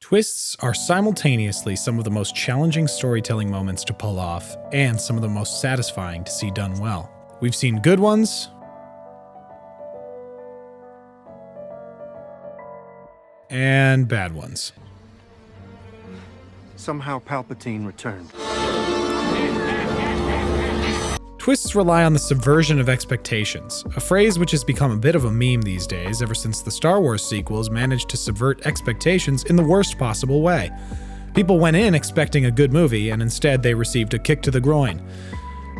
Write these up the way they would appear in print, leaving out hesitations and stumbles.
Twists are simultaneously some of the most challenging storytelling moments to pull off, and some of the most satisfying to see done well. We've seen good ones, and bad ones. Somehow Palpatine returned. Twists rely on the subversion of expectations, a phrase which has become a bit of a meme these days ever since the Star Wars sequels managed to subvert expectations in the worst possible way. People went in expecting a good movie, and instead they received a kick to the groin.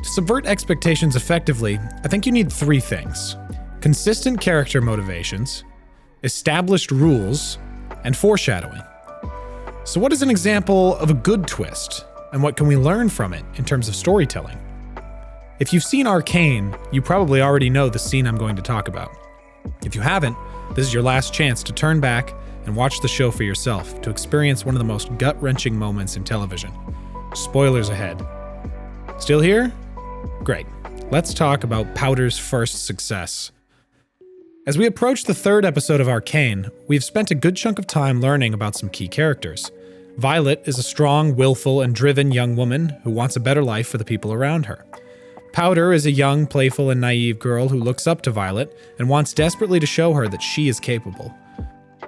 To subvert expectations effectively, I think you need three things: consistent character motivations, established rules, and foreshadowing. So what is an example of a good twist, and what can we learn from it in terms of storytelling? If you've seen Arcane, you probably already know the scene I'm going to talk about. If you haven't, this is your last chance to turn back and watch the show for yourself to experience one of the most gut-wrenching moments in television. Spoilers ahead. Still here? Great. Let's talk about Powder's first success. As we approach the third episode of Arcane, we've spent a good chunk of time learning about some key characters. Violet is a strong, willful, and driven young woman who wants a better life for the people around her. Powder is a young, playful, and naive girl who looks up to Violet and wants desperately to show her that she is capable.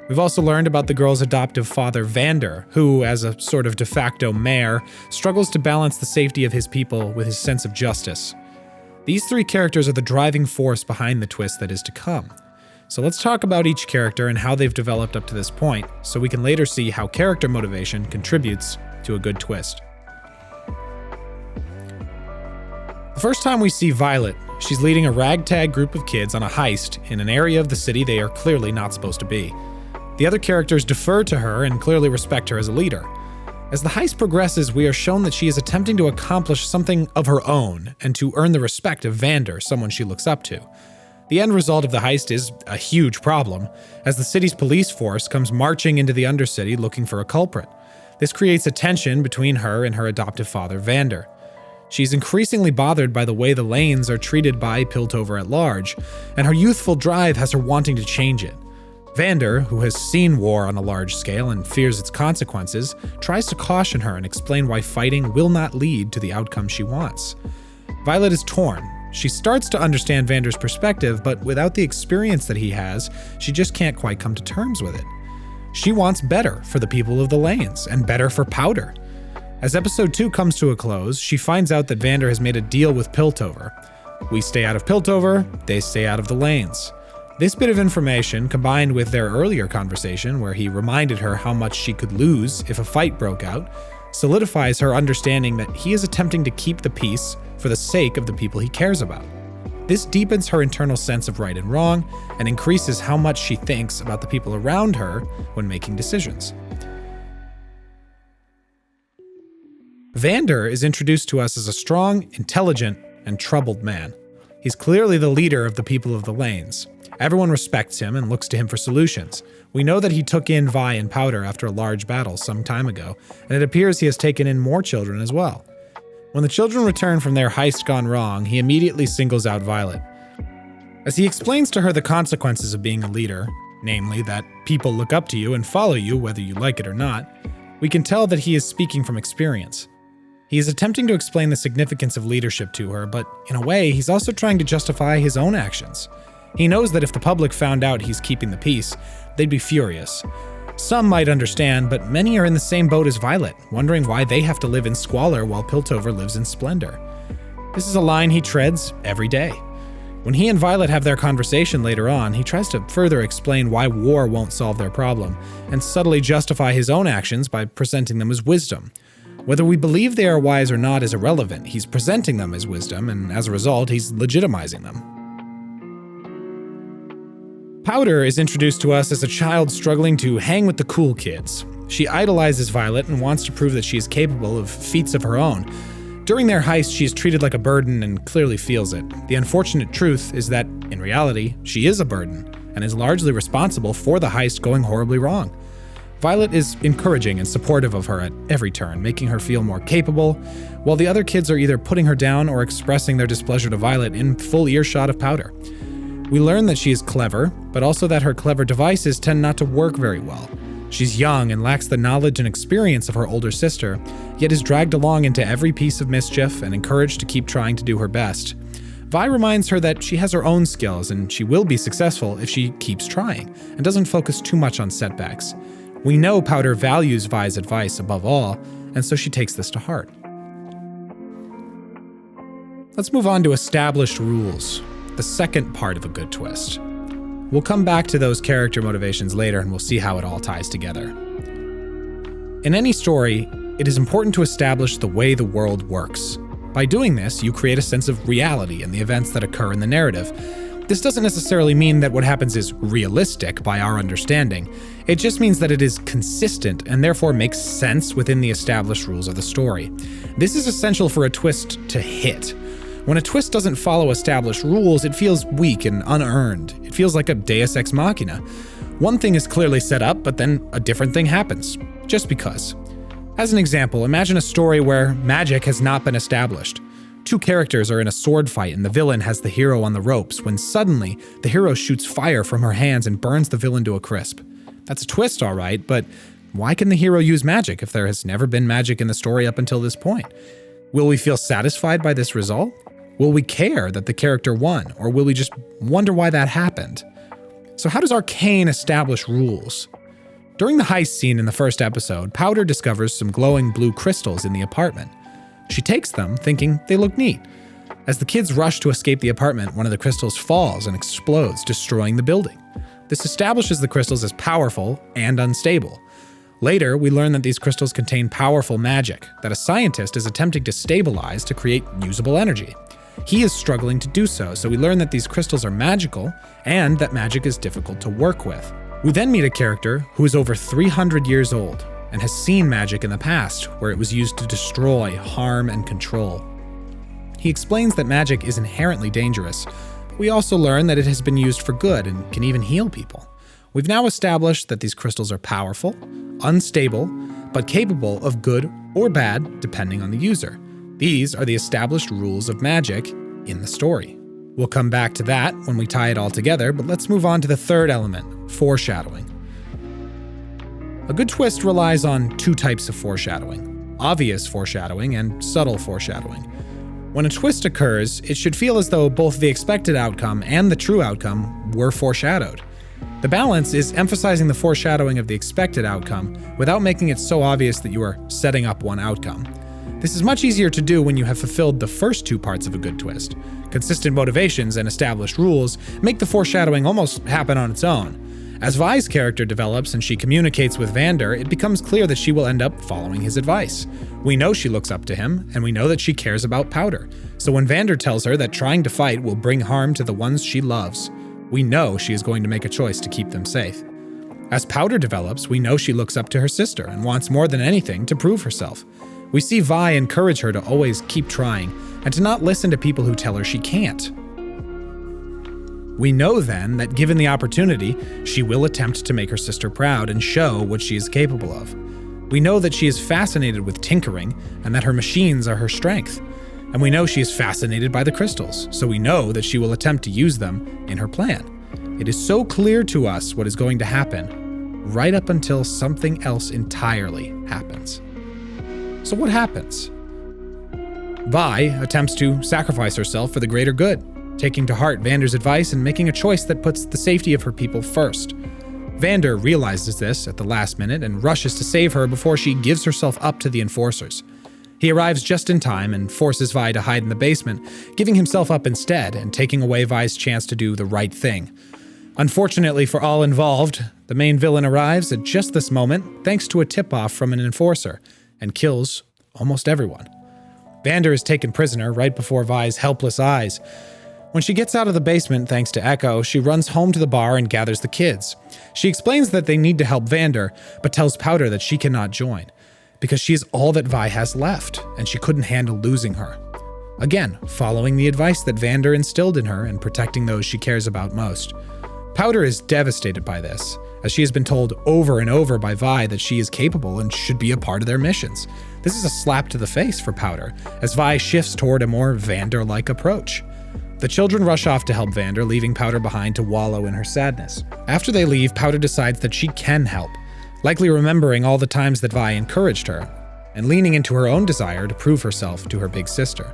We've also learned about the girl's adoptive father, Vander, who, as a sort of de facto mayor, struggles to balance the safety of his people with his sense of justice. These three characters are the driving force behind the twist that is to come. So let's talk about each character and how they've developed up to this point, so we can later see how character motivation contributes to a good twist. The first time we see Violet, she's leading a ragtag group of kids on a heist in an area of the city they are clearly not supposed to be. The other characters defer to her and clearly respect her as a leader. As the heist progresses, we are shown that she is attempting to accomplish something of her own and to earn the respect of Vander, someone she looks up to. The end result of the heist is a huge problem, as the city's police force comes marching into the Undercity looking for a culprit. This creates a tension between her and her adoptive father, Vander. She's increasingly bothered by the way the Lanes are treated by Piltover at large, and her youthful drive has her wanting to change it. Vander, who has seen war on a large scale and fears its consequences, tries to caution her and explain why fighting will not lead to the outcome she wants. Violet is torn. She starts to understand Vander's perspective, but without the experience that he has, she just can't quite come to terms with it. She wants better for the people of the Lanes, and better for Powder. As episode 2 comes to a close, she finds out that Vander has made a deal with Piltover. We stay out of Piltover, they stay out of the Lanes. This bit of information, combined with their earlier conversation where he reminded her how much she could lose if a fight broke out, solidifies her understanding that he is attempting to keep the peace for the sake of the people he cares about. This deepens her internal sense of right and wrong and increases how much she thinks about the people around her when making decisions. Vander is introduced to us as a strong, intelligent, and troubled man. He's clearly the leader of the people of the Lanes. Everyone respects him and looks to him for solutions. We know that he took in Vi and Powder after a large battle some time ago, and it appears he has taken in more children as well. When the children return from their heist gone wrong, he immediately singles out Violet. As he explains to her the consequences of being a leader, namely that people look up to you and follow you whether you like it or not, we can tell that he is speaking from experience. He is attempting to explain the significance of leadership to her, but in a way, he's also trying to justify his own actions. He knows that if the public found out he's keeping the peace, they'd be furious. Some might understand, but many are in the same boat as Violet, wondering why they have to live in squalor while Piltover lives in splendor. This is a line he treads every day. When he and Violet have their conversation later on, he tries to further explain why war won't solve their problem, and subtly justify his own actions by presenting them as wisdom. Whether we believe they are wise or not is irrelevant. He's presenting them as wisdom, and as a result, he's legitimizing them. Powder is introduced to us as a child struggling to hang with the cool kids. She idolizes Violet and wants to prove that she is capable of feats of her own. During their heist, she is treated like a burden and clearly feels it. The unfortunate truth is that, in reality, she is a burden, and is largely responsible for the heist going horribly wrong. Violet is encouraging and supportive of her at every turn, making her feel more capable, while the other kids are either putting her down or expressing their displeasure to Violet in full earshot of Powder. We learn that she is clever, but also that her clever devices tend not to work very well. She's young and lacks the knowledge and experience of her older sister, yet is dragged along into every piece of mischief and encouraged to keep trying to do her best. Vi reminds her that she has her own skills and she will be successful if she keeps trying and doesn't focus too much on setbacks. We know Powder values Vi's advice above all, and so she takes this to heart. Let's move on to established rules, the second part of a good twist. We'll come back to those character motivations later and we'll see how it all ties together. In any story, it is important to establish the way the world works. By doing this, you create a sense of reality in the events that occur in the narrative. This doesn't necessarily mean that what happens is realistic by our understanding. It just means that it is consistent and therefore makes sense within the established rules of the story. This is essential for a twist to hit. When a twist doesn't follow established rules, it feels weak and unearned. It feels like a deus ex machina. One thing is clearly set up, but then a different thing happens, just because. As an example, imagine a story where magic has not been established. Two characters are in a sword fight and the villain has the hero on the ropes when suddenly the hero shoots fire from her hands and burns the villain to a crisp. That's a twist, all right, but why can the hero use magic if there has never been magic in the story up until this point? Will we feel satisfied by this result? Will we care that the character won, or will we just wonder why that happened? So how does Arcane establish rules? During the heist scene in the first episode, Powder discovers some glowing blue crystals in the apartment. She takes them, thinking they look neat. As the kids rush to escape the apartment, one of the crystals falls and explodes, destroying the building. This establishes the crystals as powerful and unstable. Later, we learn that these crystals contain powerful magic that a scientist is attempting to stabilize to create usable energy. He is struggling to do so we learn that these crystals are magical and that magic is difficult to work with. We then meet a character who is over 300 years old and has seen magic in the past where it was used to destroy, harm, and control. He explains that magic is inherently dangerous, but we also learn that it has been used for good and can even heal people. We've now established that these crystals are powerful, unstable, but capable of good or bad depending on the user. These are the established rules of magic in the story. We'll come back to that when we tie it all together, but let's move on to the third element, foreshadowing. A good twist relies on two types of foreshadowing: obvious foreshadowing and subtle foreshadowing. When a twist occurs, it should feel as though both the expected outcome and the true outcome were foreshadowed. The balance is emphasizing the foreshadowing of the expected outcome without making it so obvious that you are setting up one outcome. This is much easier to do when you have fulfilled the first two parts of a good twist. Consistent motivations and established rules make the foreshadowing almost happen on its own. As Vi's character develops and she communicates with Vander, it becomes clear that she will end up following his advice. We know she looks up to him, and we know that she cares about Powder. So when Vander tells her that trying to fight will bring harm to the ones she loves, we know she is going to make a choice to keep them safe. As Powder develops, we know she looks up to her sister and wants more than anything to prove herself. We see Vi encourage her to always keep trying and to not listen to people who tell her she can't. We know then that given the opportunity, she will attempt to make her sister proud and show what she is capable of. We know that she is fascinated with tinkering and that her machines are her strength. And we know she is fascinated by the crystals, so we know that she will attempt to use them in her plan. It is so clear to us what is going to happen, right up until something else entirely happens. So what happens? Vi attempts to sacrifice herself for the greater good, taking to heart Vander's advice and making a choice that puts the safety of her people first. Vander realizes this at the last minute and rushes to save her before she gives herself up to the enforcers. He arrives just in time and forces Vi to hide in the basement, giving himself up instead and taking away Vi's chance to do the right thing. Unfortunately for all involved, the main villain arrives at just this moment thanks to a tip-off from an enforcer and kills almost everyone. Vander is taken prisoner right before Vi's helpless eyes. When she gets out of the basement thanks to Echo, she runs home to the bar and gathers the kids. She explains that they need to help Vander, but tells Powder that she cannot join, because she is all that Vi has left, and she couldn't handle losing her. Again, following the advice that Vander instilled in her and protecting those she cares about most. Powder is devastated by this, as she has been told over and over by Vi that she is capable and should be a part of their missions. This is a slap to the face for Powder, as Vi shifts toward a more Vander-like approach. The children rush off to help Vander, leaving Powder behind to wallow in her sadness. After they leave, Powder decides that she can help. likely remembering all the times that Vi encouraged her, and leaning into her own desire to prove herself to her big sister.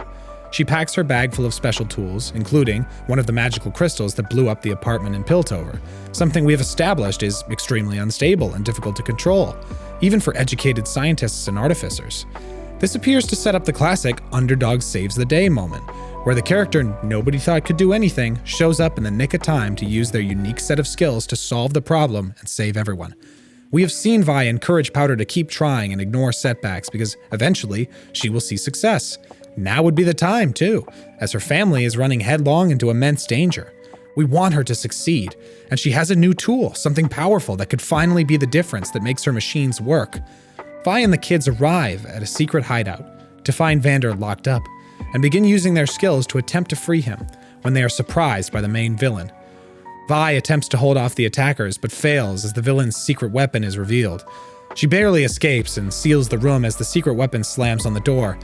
She packs her bag full of special tools, including one of the magical crystals that blew up the apartment in Piltover, something we have established is extremely unstable and difficult to control, even for educated scientists and artificers. This appears to set up the classic underdog saves the day moment, where the character nobody thought could do anything shows up in the nick of time to use their unique set of skills to solve the problem and save everyone. We have seen Vi encourage Powder to keep trying and ignore setbacks because eventually she will see success. Now would be the time, too, as her family is running headlong into immense danger. We want her to succeed, and she has a new tool, something powerful that could finally be the difference that makes her machines work. Vi and the kids arrive at a secret hideout to find Vander locked up, and begin using their skills to attempt to free him when they are surprised by the main villain. Vi attempts to hold off the attackers, but fails as the villain's secret weapon is revealed. She barely escapes and seals the room as the secret weapon slams on the door.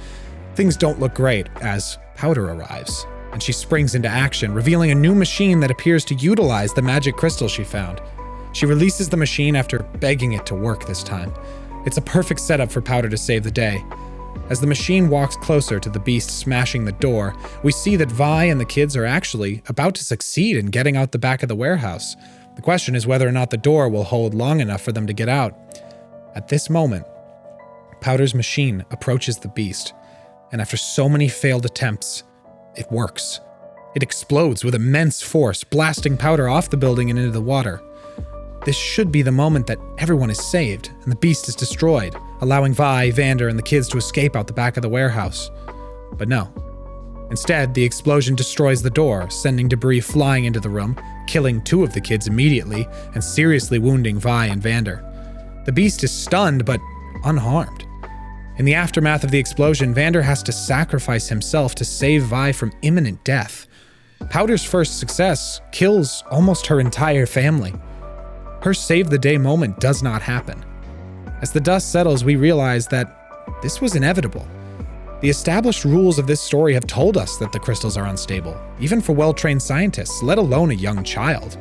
Things don't look great as Powder arrives, and she springs into action, revealing a new machine that appears to utilize the magic crystal she found. She releases the machine after begging it to work this time. It's a perfect setup for Powder to save the day. As the machine walks closer to the beast smashing the door, we see that Vi and the kids are actually about to succeed in getting out the back of the warehouse. The question is whether or not the door will hold long enough for them to get out. At this moment, Powder's machine approaches the beast, and after so many failed attempts, it works. It explodes with immense force, blasting Powder off the building and into the water. This should be the moment that everyone is saved and the beast is destroyed, allowing Vi, Vander, and the kids to escape out the back of the warehouse. But no. Instead, the explosion destroys the door, sending debris flying into the room, killing 2 of the kids immediately and seriously wounding Vi and Vander. The beast is stunned but unharmed. In the aftermath of the explosion, Vander has to sacrifice himself to save Vi from imminent death. Powder's first success kills almost her entire family. Her save-the-day moment does not happen. As the dust settles, we realize that this was inevitable. The established rules of this story have told us that the crystals are unstable, even for well-trained scientists, let alone a young child.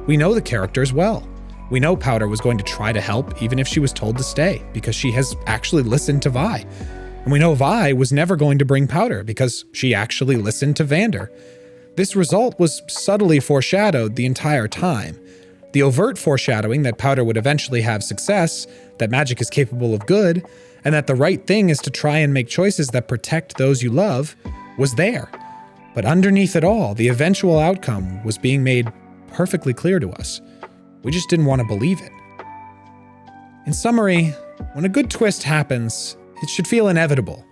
We know the characters well. We know Powder was going to try to help even if she was told to stay, because she has actually listened to Vi. And we know Vi was never going to bring Powder because she actually listened to Vander. This result was subtly foreshadowed the entire time. The overt foreshadowing that Powder would eventually have success, that magic is capable of good, and that the right thing is to try and make choices that protect those you love, was there. But underneath it all, the eventual outcome was being made perfectly clear to us. We just didn't want to believe it. In summary, when a good twist happens, it should feel inevitable.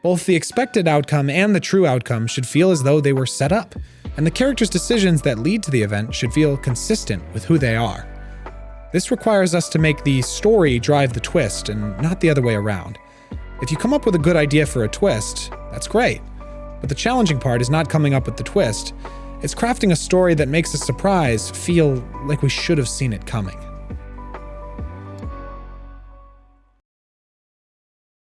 Both the expected outcome and the true outcome should feel as though they were set up, and the characters' decisions that lead to the event should feel consistent with who they are. This requires us to make the story drive the twist and not the other way around. If you come up with a good idea for a twist, that's great. But the challenging part is not coming up with the twist. It's crafting a story that makes a surprise feel like we should have seen it coming.